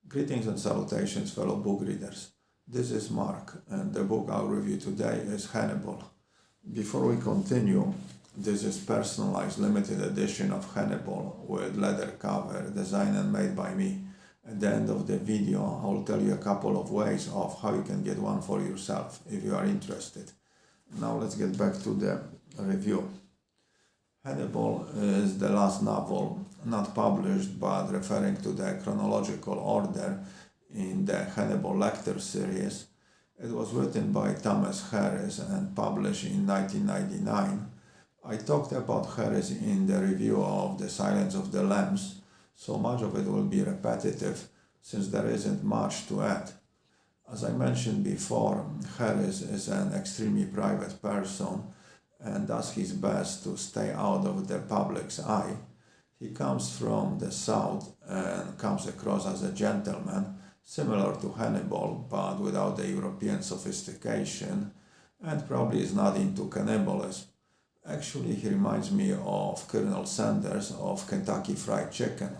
Greetings and salutations, fellow book readers. This is Mark, and the book I'll review today is Hannibal. Before we continue, this is personalized limited edition of Hannibal with leather cover, designed and made by me. At the end of the video, I'll tell you a couple of ways of how you can get one for yourself if you are interested. Now let's get back to the review. Hannibal is the last novel not published but referring to the chronological order in the Hannibal Lecter series. It was written by Thomas Harris and published in 1999. I talked about Harris in the review of The Silence of the Lambs, so much of it will be repetitive since there isn't much to add. As I mentioned before, Harris is an extremely private person and does his best to stay out of the public's eye. He comes from the South and comes across as a gentleman, similar to Hannibal, but without the European sophistication, and probably is not into cannibalism. Actually, he reminds me of Colonel Sanders of Kentucky Fried Chicken.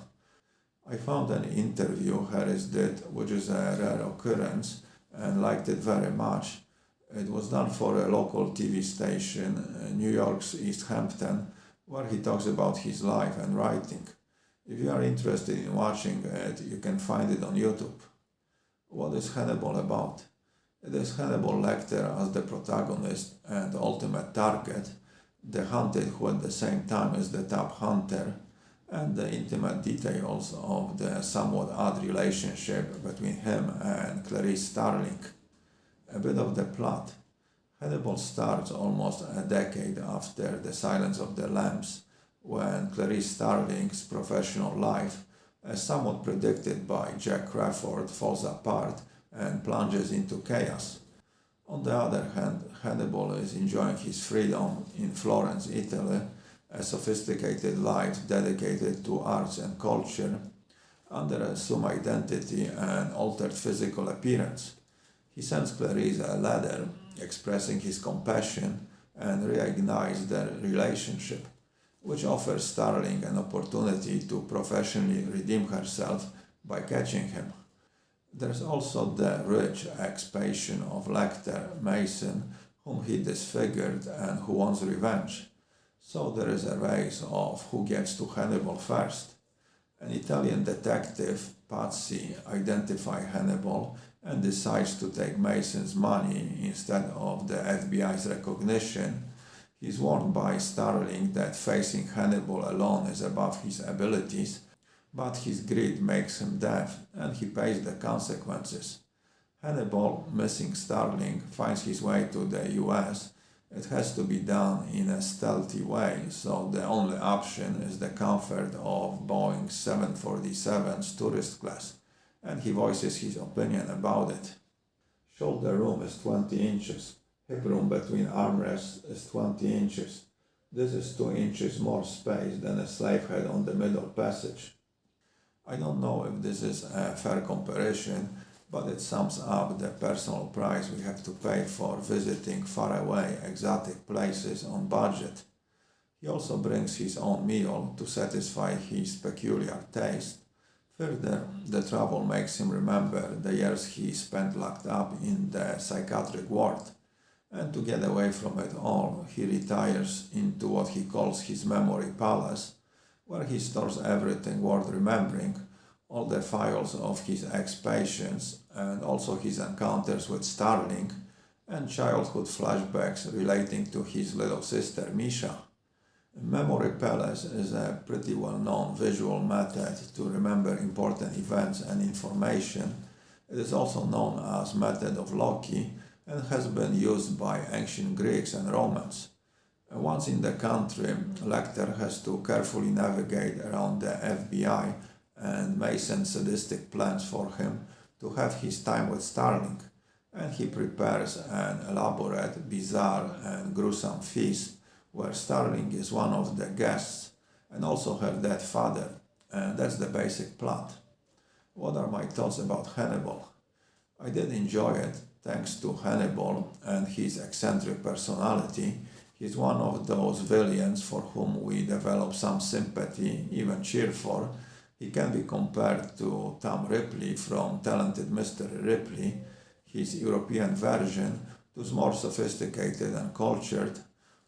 I found an interview Harris did, which is a rare occurrence, and liked it very much. It was done for a local TV station, New York's East Hampton, where he talks about his life and writing. If you are interested in watching it, you can find it on YouTube. What is Hannibal about? It is Hannibal Lecter as the protagonist and ultimate target, the hunted who at the same time is the top hunter, and the intimate details of the somewhat odd relationship between him and Clarice Starling. A bit of the plot. Hannibal starts almost a decade after The Silence of the Lambs, when Clarice Starling's professional life, as somewhat predicted by Jack Crawford, falls apart and plunges into chaos. On the other hand, Hannibal is enjoying his freedom in Florence, Italy, a sophisticated life dedicated to arts and culture, under an assumed identity and altered physical appearance. He sends Clarice a letter expressing his compassion and reignites their relationship, which offers Starling an opportunity to professionally redeem herself by catching him. There's also the rich ex-patient of Lecter, Mason, whom he disfigured and who wants revenge. So there is a race of who gets to Hannibal first. An Italian detective, Pazzi, identifies Hannibal and decides to take Mason's money instead of the FBI's recognition. He's warned by Starling that facing Hannibal alone is above his abilities, but his greed makes him deaf and he pays the consequences. Hannibal, missing Starling, finds his way to the US. It has to be done in a stealthy way, so the only option is the comfort of Boeing 747's tourist class, and he voices his opinion about it. Shoulder room is 20 inches. Hip room between armrests is 20 inches. This is 2 inches more space than a slave had on the middle passage. I don't know if this is a fair comparison, but it sums up the personal price we have to pay for visiting faraway, exotic places on budget. He also brings his own meal to satisfy his peculiar taste. Further, the travel makes him remember the years he spent locked up in the psychiatric ward. And to get away from it all, he retires into what he calls his memory palace, where he stores everything worth remembering, all the files of his ex-patients and also his encounters with Starling and childhood flashbacks relating to his little sister Misha. Memory Palace is a pretty well-known visual method to remember important events and information. It is also known as method of Loki and has been used by ancient Greeks and Romans. Once in the country, Lecter has to carefully navigate around the FBI and Mason's sadistic plans for him to have his time with Starling, and he prepares an elaborate, bizarre and gruesome feast where Starling is one of the guests and also her dead father, and that's the basic plot. What are my thoughts about Hannibal? I did enjoy it thanks to Hannibal and his eccentric personality. He's one of those villains for whom we develop some sympathy, even cheer for, He can be compared to Tom Ripley from Talented Mr. Ripley, his European version, who's more sophisticated and cultured,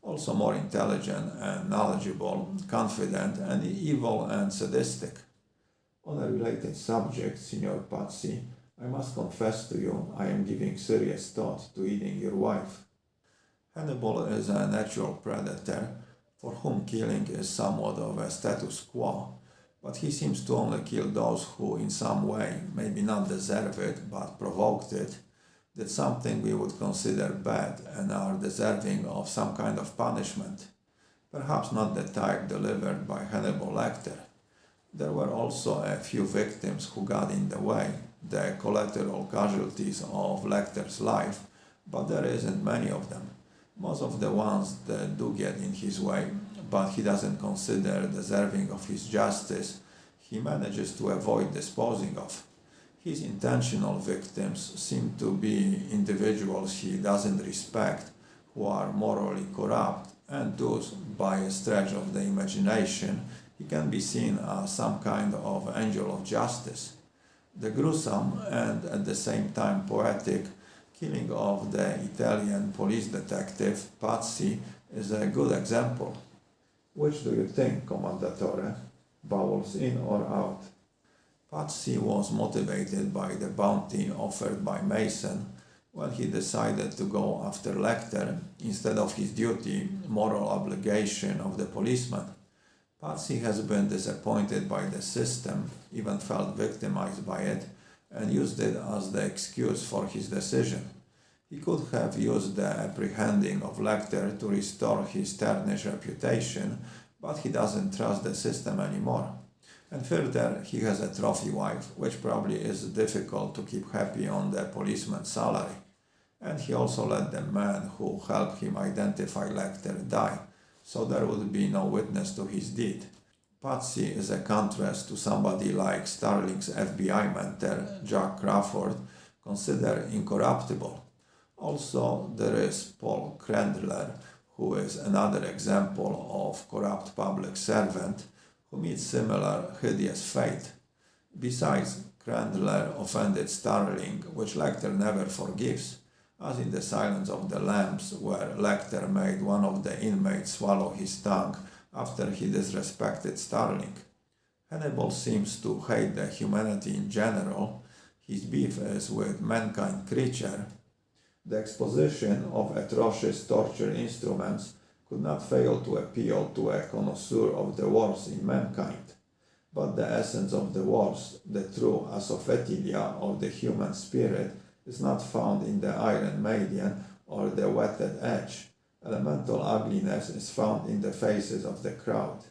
also more intelligent and knowledgeable, confident and evil and sadistic. On a related subject, Signor Pazzi, I must confess to you I am giving serious thought to eating your wife. Hannibal is a natural predator for whom killing is somewhat of a status quo, but he seems to only kill those who in some way, maybe not deserve it, but provoked it, did something we would consider bad and are deserving of some kind of punishment. Perhaps not the type delivered by Hannibal Lecter. There were also a few victims who got in the way, the collateral casualties of Lecter's life, but there isn't many of them. Most of the ones that do get in his way, but he doesn't consider deserving of his justice, he manages to avoid disposing of. His intentional victims seem to be individuals he doesn't respect, who are morally corrupt, and thus, by a stretch of the imagination, he can be seen as some kind of angel of justice. The gruesome and at the same time poetic killing of the Italian police detective Pazzi is a good example. Which do you think, Commendatore? Vowels in or out? Pazzi was motivated by the bounty offered by Mason when he decided to go after Lecter instead of his duty, moral obligation of the policeman. Pazzi has been disappointed by the system, even felt victimized by it, and used it as the excuse for his decision. He could have used the apprehending of Lecter to restore his tarnished reputation, but he doesn't trust the system anymore. And further, he has a trophy wife, which probably is difficult to keep happy on the policeman's salary. And he also let the man who helped him identify Lecter die, so there would be no witness to his deed. Pazzi is a contrast to somebody like Starling's FBI mentor, Jack Crawford, considered incorruptible. Also, there is Paul Crandler, who is another example of corrupt public servant who meets similar hideous fate. Besides, Crandler offended Starling, which Lecter never forgives, as in The Silence of the Lambs, where Lecter made one of the inmates swallow his tongue after he disrespected Starling. Hannibal seems to hate the humanity in general. His beef is with mankind creature. The exposition of atrocious torture instruments could not fail to appeal to a connoisseur of the worst in mankind. But the essence of the worst, the true asophetilia of the human spirit, is not found in the Iron Maiden or the whetted edge. Elemental ugliness is found in the faces of the crowd.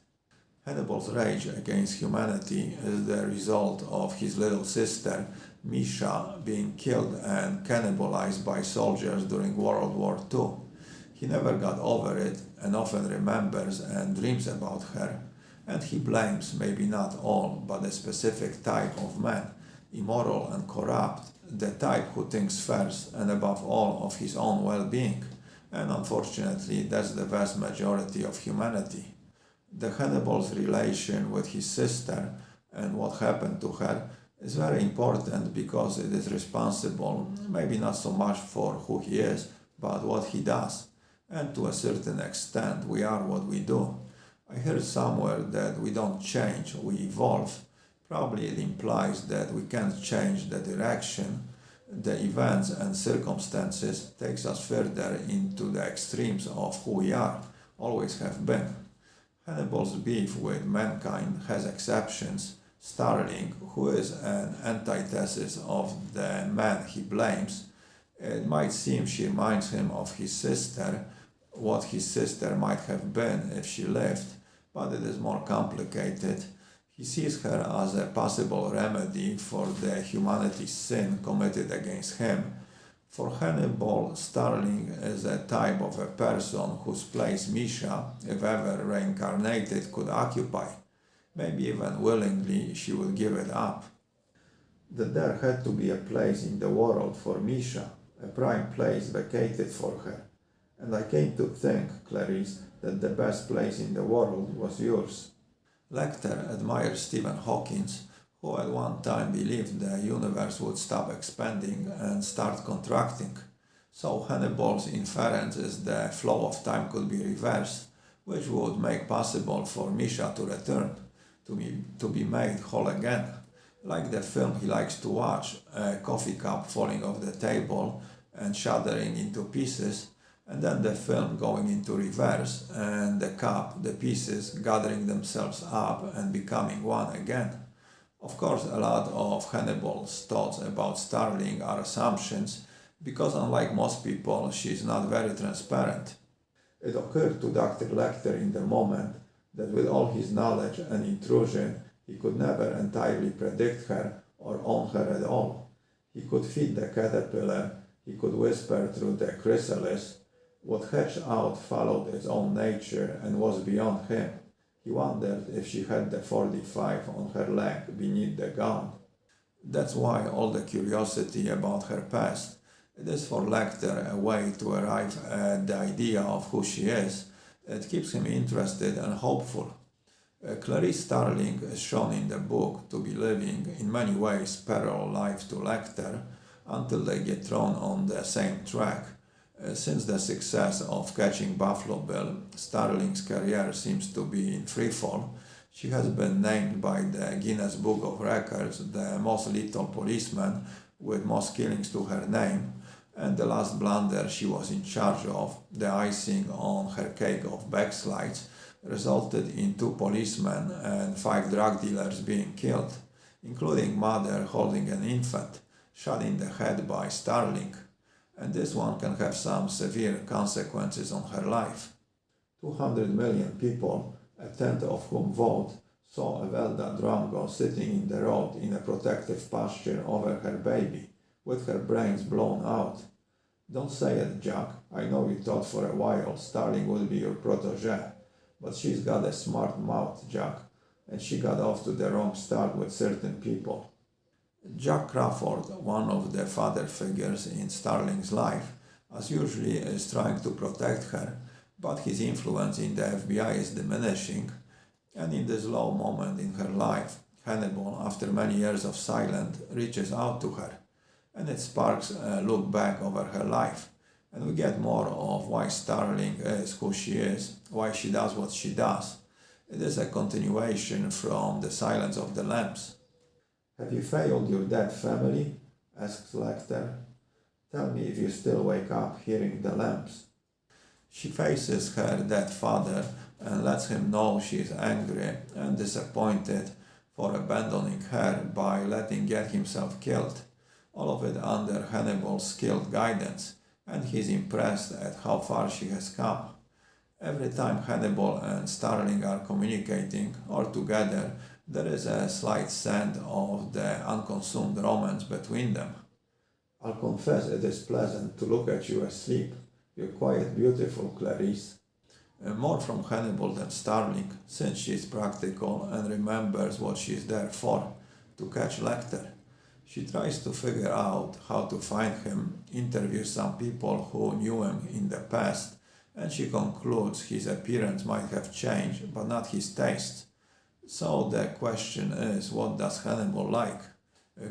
Hannibal's rage against humanity is the result of his little sister, Misha, being killed and cannibalized by soldiers during World War II. He never got over it and often remembers and dreams about her, and he blames maybe not all, but a specific type of man, immoral and corrupt, the type who thinks first and above all of his own well-being, and unfortunately that's the vast majority of humanity. The Hannibal's relation with his sister and what happened to her is very important because it is responsible, maybe not so much for who he is, but what he does. And to a certain extent, we are what we do. I heard somewhere that we don't change, we evolve. Probably it implies that we can't change the direction. The events and circumstances takes us further into the extremes of who we are, always have been. Hannibal's beef with mankind has exceptions. Starling, who is an antithesis of the man he blames, it might seem she reminds him of his sister, what his sister might have been if she lived, but it is more complicated. He sees her as a possible remedy for the humanity's sin committed against him. For Hannibal, Starling is a type of a person whose place Misha, if ever reincarnated, could occupy. Maybe even willingly she would give it up. That there had to be a place in the world for Misha, a prime place vacated for her. And I came to think, Clarice, that the best place in the world was yours. Lecter admired Stephen Hawking, who at one time believed the universe would stop expanding and start contracting. So Hannibal's inference is the flow of time could be reversed, which would make possible for Misha to return, to be made whole again. Like the film he likes to watch, a coffee cup falling off the table and shattering into pieces, and then the film going into reverse and the cup, the pieces gathering themselves up and becoming one again. Of course, a lot of Hannibal's thoughts about Starling are assumptions because unlike most people, she is not very transparent. It occurred to Dr. Lecter in the moment that with all his knowledge and intrusion, he could never entirely predict her or own her at all. He could feed the caterpillar, he could whisper through the chrysalis. What hatched out followed its own nature and was beyond him. He wondered if she had the 45 on her leg beneath the gown. That's why all the curiosity about her past. It is for Lecter a way to arrive at the idea of who she is. It keeps him interested and hopeful. Clarice Starling is shown in the book to be living in many ways parallel lives to Lecter until they get thrown on the same track. Since the success of Catching Buffalo Bill, Starling's career seems to be in freefall. She has been named by the Guinness Book of Records the most lethal policeman with most killings to her name, and the last blunder she was in charge of, the icing on her cake of backslides, resulted in 2 policemen and 5 drug dealers being killed, including mother holding an infant, shot in the head by Starling. And this one can have some severe consequences on her life. 200 million people, a tenth of whom vote, saw Evelda Drumgo sitting in the road in a protective posture over her baby, with her brains blown out. Don't say it, Jack. I know you thought for a while Starling would be your protege, but she's got a smart mouth, Jack, and she got off to the wrong start with certain people. Jack Crawford, one of the father figures in Starling's life, as usually is trying to protect her, but his influence in the FBI is diminishing, and in this low moment in her life, Hannibal, after many years of silence, reaches out to her, and it sparks a look back over her life, and we get more of why Starling is who she is, why she does what she does. It is a continuation from The Silence of the Lambs. Have you failed your dead family? Asks Lecter. Tell me if you still wake up hearing the lamps. She faces her dead father and lets him know she is angry and disappointed for abandoning her by letting get himself killed. All of it under Hannibal's skilled guidance, and he's impressed at how far she has come. Every time Hannibal and Starling are communicating or together, there is a slight scent of the unconsumed romance between them. I'll confess it is pleasant to look at you asleep. You're quite beautiful, Clarice. More from Hannibal than Starling, since she is practical and remembers what she is there for, to catch Lecter. She tries to figure out how to find him, interviews some people who knew him in the past, and she concludes his appearance might have changed, but not his tastes. So the question is, what does Hannibal like?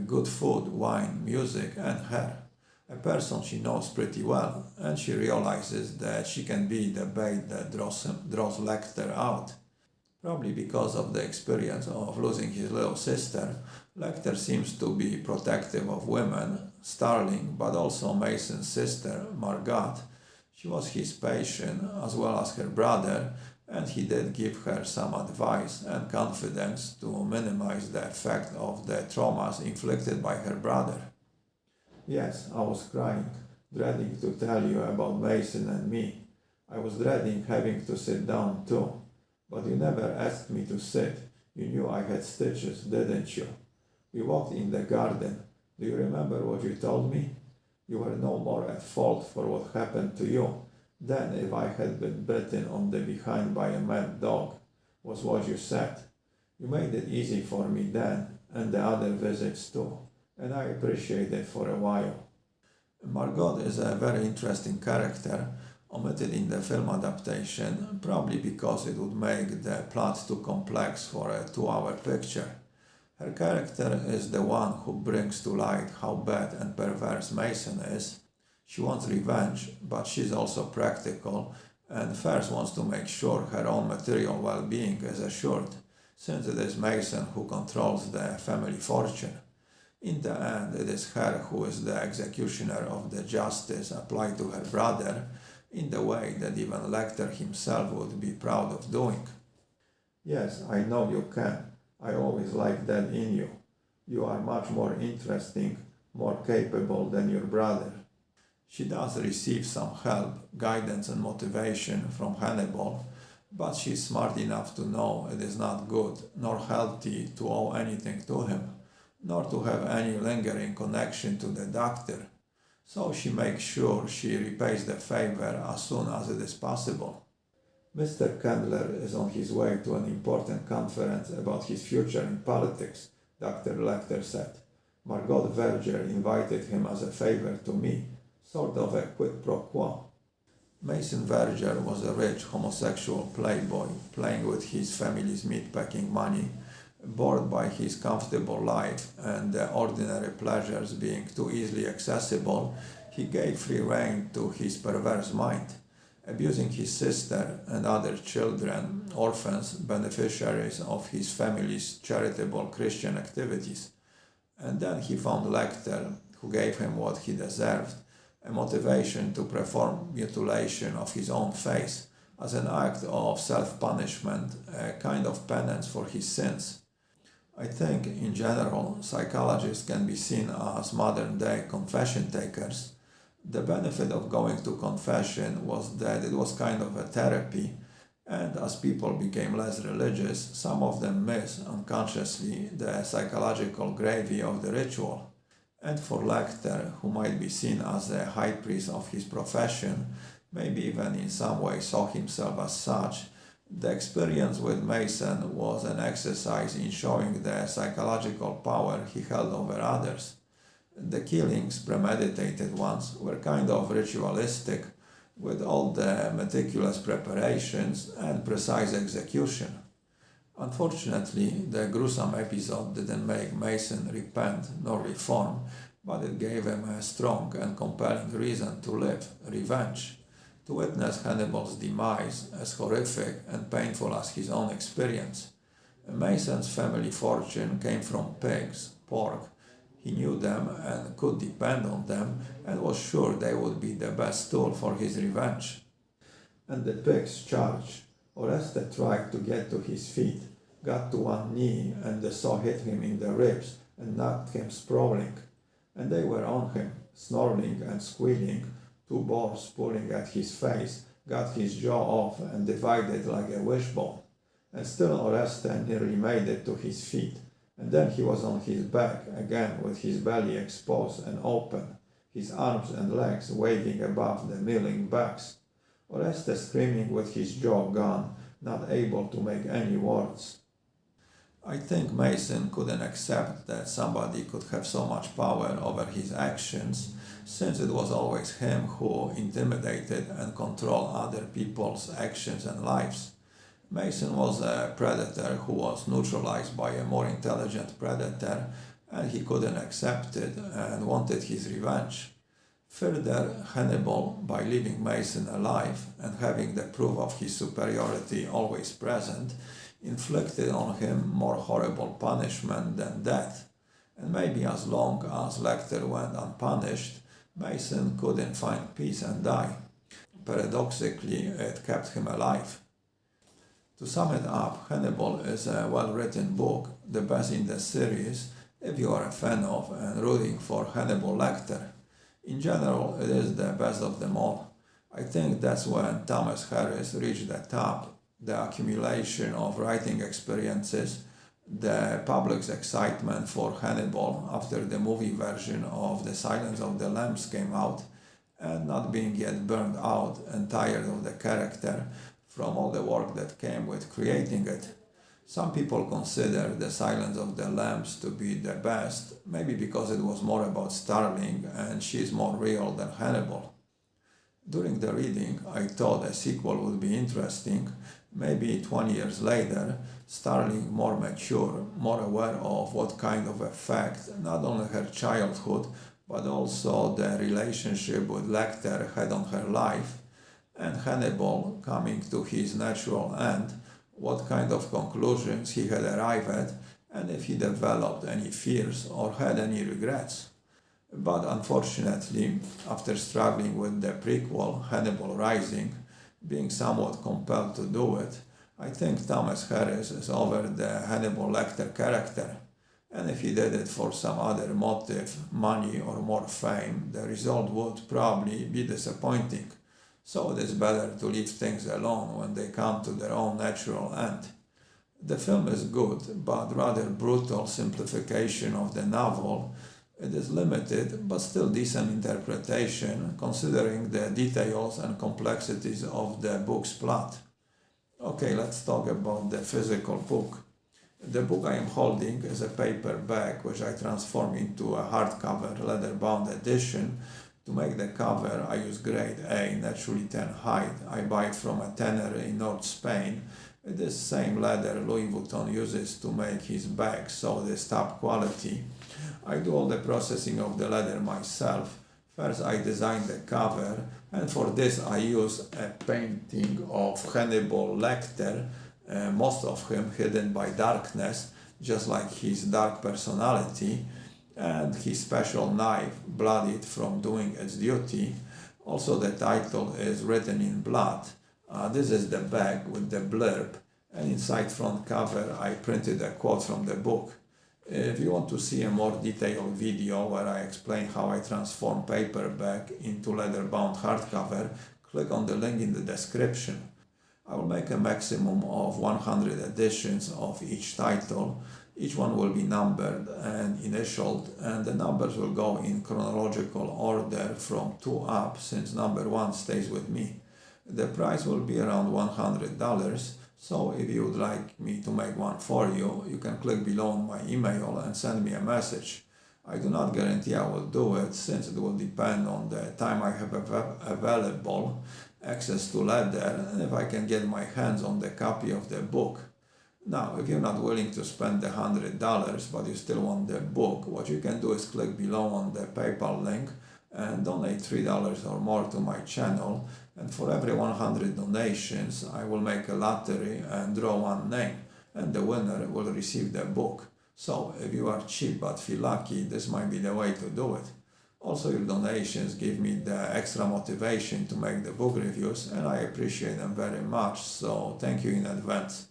Good food, wine, music, and her. A person she knows pretty well, and she realizes that she can be the bait that draws Lecter out. Probably because of the experience of losing his little sister, Lecter seems to be protective of women, Starling, but also Mason's sister, Margot. She was his patient as well as her brother, and he did give her some advice and confidence to minimize the effect of the traumas inflicted by her brother. Yes, I was crying, dreading to tell you about Mason and me. I was dreading having to sit down too. But you never asked me to sit. You knew I had stitches, didn't you? We walked in the garden. Do you remember what you told me? You were no more at fault for what happened to you than if I had been bitten on the behind by a mad dog, was what you said. You made it easy for me then, and the other visits too, and I appreciate it for a while. Margot is a very interesting character. omitted in the film adaptation, probably because it would make the plot too complex for a 2-hour picture. Her character is the one who brings to light how bad and perverse Mason is. She wants revenge, but she's also practical and first wants to make sure her own material well-being is assured, since it is Mason who controls the family fortune. In the end, it is her who is the executioner of the justice applied to her brother, in the way that even Lecter himself would be proud of doing. Yes, I know you can. I always liked that in you. You are much more interesting, more capable than your brother. She does receive some help, guidance and motivation from Hannibal, but she is smart enough to know it is not good nor healthy to owe anything to him, nor to have any lingering connection to the doctor. So she makes sure she repays the favor as soon as it is possible. Mr. Candler is on his way to an important conference about his future in politics, Dr. Lecter said. Margot Verger invited him as a favor to me, sort of a quid pro quo. Mason Verger was a rich homosexual playboy, playing with his family's meatpacking money, bored by his comfortable life and the ordinary pleasures being too easily accessible. He gave free rein to his perverse mind, abusing his sister and other children, orphans, beneficiaries of his family's charitable Christian activities. And then he found Lecter, who gave him what he deserved, a motivation to perform mutilation of his own face as an act of self-punishment, a kind of penance for his sins. I think, in general, psychologists can be seen as modern-day confession takers. The benefit of going to confession was that it was kind of a therapy, and as people became less religious, some of them miss, unconsciously, the psychological gravy of the ritual. And for Lecter, who might be seen as a high priest of his profession, maybe even in some way saw himself as such, the experience with Mason was an exercise in showing the psychological power he held over others. The killings, premeditated ones, were kind of ritualistic, with all the meticulous preparations and precise execution. Unfortunately, the gruesome episode didn't make Mason repent nor reform, but it gave him a strong and compelling reason to live, revenge. To witness Hannibal's demise, as horrific and painful as his own experience. Mason's family fortune came from pigs, pork. He knew them and could depend on them, and was sure they would be the best tool for his revenge. And the pigs charged. Oreste tried to get to his feet, got to one knee, and the saw hit him in the ribs and knocked him sprawling. And they were on him, snarling and squealing, two boars pulling at his face, got his jaw off and divided like a wishbone. And still Oreste nearly made it to his feet, and then he was on his back again with his belly exposed and open, his arms and legs waving above the milling backs. Oreste screaming with his jaw gone, not able to make any words. I think Mason couldn't accept that somebody could have so much power over his actions, since it was always him who intimidated and controlled other people's actions and lives. Mason was a predator who was neutralized by a more intelligent predator, and he couldn't accept it and wanted his revenge. Further, Hannibal, by leaving Mason alive and having the proof of his superiority always present, inflicted on him more horrible punishment than death. And maybe as long as Lecter went unpunished, Mason couldn't find peace and die. Paradoxically, it kept him alive. To sum it up, Hannibal is a well-written book, the best in the series, if you are a fan of and rooting for Hannibal Lecter. In general, it is the best of them all. I think that's when Thomas Harris reached the top. The accumulation of writing experiences, the public's excitement for Hannibal after the movie version of The Silence of the Lambs came out, and not being yet burned out and tired of the character from all the work that came with creating it. Some people consider The Silence of the Lambs to be the best, maybe because it was more about Starling and she's more real than Hannibal. During the reading, I thought a sequel would be interesting. Maybe 20 years later, Starling, more mature, more aware of what kind of effect not only her childhood, but also the relationship with Lecter had on her life, and Hannibal coming to his natural end, what kind of conclusions he had arrived at, and if he developed any fears or had any regrets. But unfortunately, after struggling with the prequel, Hannibal Rising, being somewhat compelled to do it, I think Thomas Harris is over the Hannibal Lecter character. And if he did it for some other motive, money or more fame, the result would probably be disappointing. So it is better to leave things alone when they come to their own natural end. The film is good, but rather brutal simplification of the novel. It is limited, but still decent interpretation, considering the details and complexities of the book's plot. Okay, let's talk about the physical book. The book I am holding is a paperback, which I transformed into a hardcover leather-bound edition. To make the cover, I use grade A naturally tan hide. I buy it from a tanner in North Spain. It is same leather Louis Vuitton uses to make his bags, so it is top quality. I do all the processing of the leather myself. First I design the cover, and for this I use a painting of Hannibal Lecter, most of him hidden by darkness, just like his dark personality, and his special knife bloodied from doing its duty. Also the title is written in blood. This is the back with the blurb, and inside front cover I printed a quote from the book. If you want to see a more detailed video where I explain how I transform paperback into leather-bound hardcover, click on the link in the description. I will make a maximum of 100 editions of each title. Each one will be numbered and initialed, and the numbers will go in chronological order from 2 up, since number 1 stays with me. The price will be around $100. So if you would like me to make one for you, you can click below on my email and send me a message. I do not guarantee I will do it, since it will depend on the time I have available, access to leather, and if I can get my hands on the copy of the book. Now, if you're not willing to spend the $100 but you still want the book, what you can do is click below on the PayPal link and donate $3 or more to my channel, and for every 100 donations I will make a lottery and draw one name, and the winner will receive the book. So if you are cheap but feel lucky, this might be the way to do it. Also, your donations give me the extra motivation to make the book reviews, and I appreciate them very much, so thank you in advance.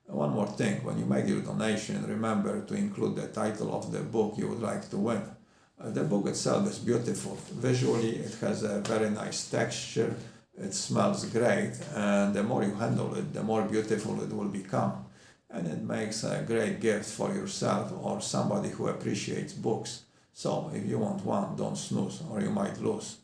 And one more thing, when you make your donation, remember to include the title of the book you would like to win. The book itself is beautiful. Visually, it has a very nice texture, it smells great, and the more you handle it, the more beautiful it will become. And it makes a great gift for yourself or somebody who appreciates books. So if you want one, don't snooze or you might lose.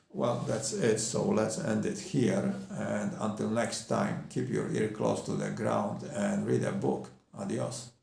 Well, that's it, so let's end it here, and until next time, keep your ear close to the ground and read a book. Adios.